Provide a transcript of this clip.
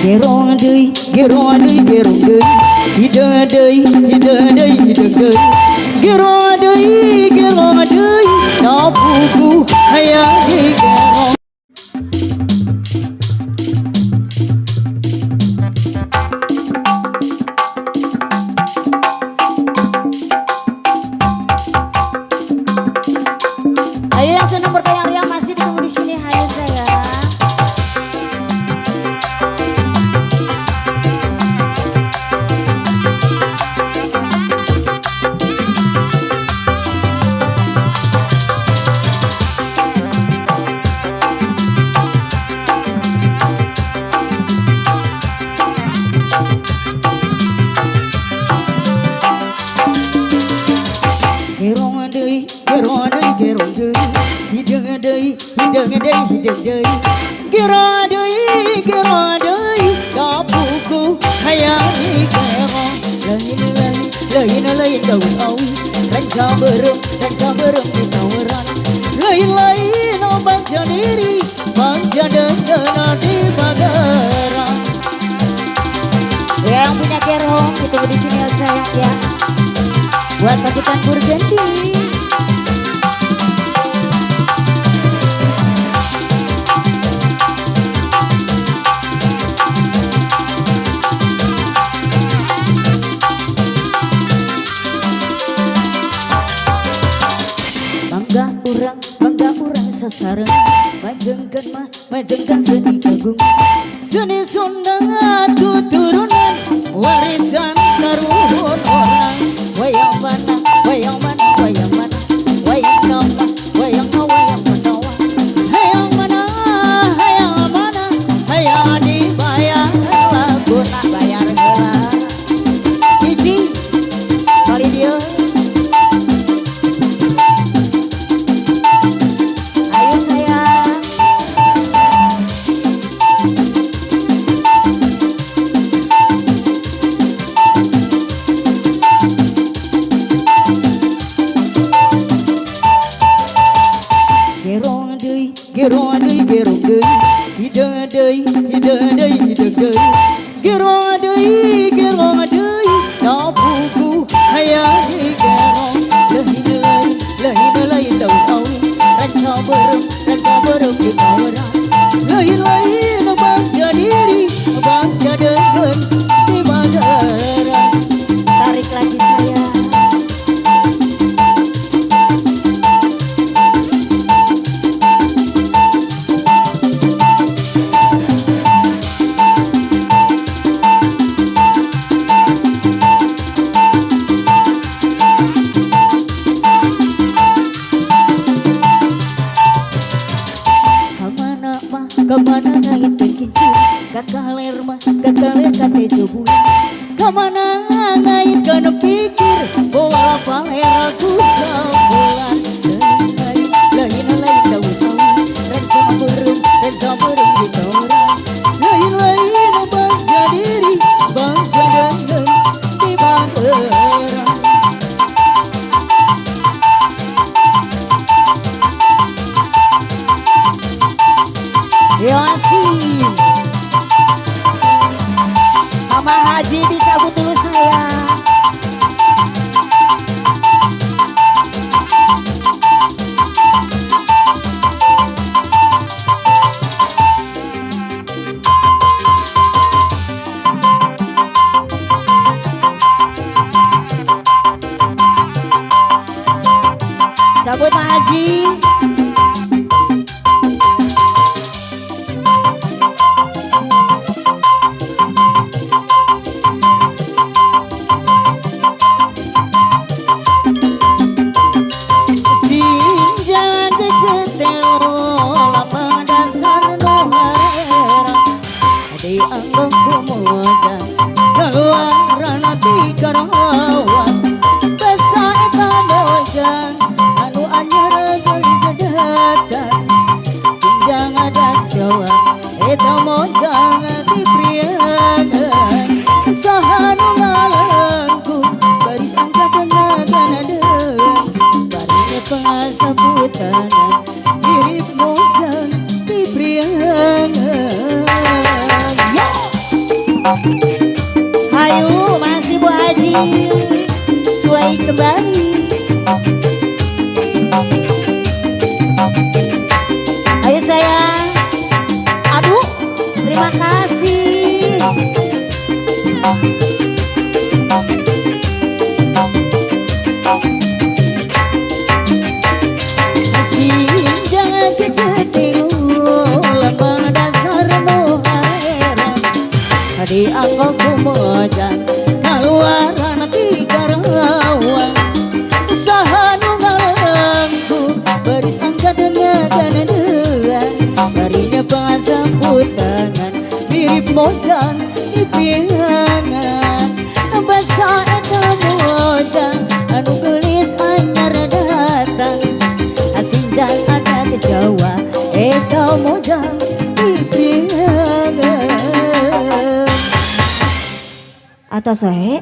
Gerong deui, gerong deui, gerong deui. Hideung deui, hideung deui, hideung deui. Gerong deui, gerong deui. Sapuku hayang digerong. Ayo yang senang berkayang-kayang masih ditunggu di sini, hayo sayang. Gerong deui, gerong deui, gerong deui. Hideung deui, hideung deui, hideung deui. Gerong deui, gerong deui. Sapuku hayang digerong. Lain daun awi, dan saberem di tawaran. Lain bangsa diri, bangsa dengena di Bagaran. Yang punya gerong itu di sini ya sayang ya. Buat pasukan Burgundy. Bangga urang sasaran. Majengkan seni agung. Seni Sunda tuturunan warisan karuhun orang. Wayang mana, wayang mana, wayang mana, wayang nama, wayang na, wayang menawa. Hayang mana, hayang mana, hayang dibayar laguna, bayar heula. Cici, mari dia. Ayo sayang. Gerong deui, gerong deui, gerong deui. Hideung deui, hideung deui, hideung deui. Gerong deui, gerong deui. Sapuku hayang digerong. Lain daun awi, dan saberem di tawaran. Lain bangsa diri, bangsa dengena di Bagaran. Tarik lagi sayang. Kemana ngait kekincin, kakaler kate jobul. Kemana ngait kana pikir, bawa paher aku sabulan. Lain daun awi, dan saberem di tawaran. Lain bangsa diri, bangsa dengena di Bagaran. Yosin, Mama Haji dicabut dulu sayang. Cabut Ma Haji. Anggap kumoja keluaran hati karawan basa eta moja anu anyar geus sedatan sinjang adat Jawa eta moja ti priangan saha nu ngalengku baris angkat ngagana deung bari pengasaputan mirip moja ti priangan. Hayu masih Bu Haji Suai kembali. Ayo sayang. Aduh, terima kasih. Jangan kecetilu lama dasar muhaeran di angkotku mojan kaluaran tiga rawan usaha nungalangku beris angkat dengan dua harinya pengasaput tangan mirip mojan di piangan bahasa eta mojan anu gelis anyar datang asinjan ada di Jawa eta mojan di piangan atas wae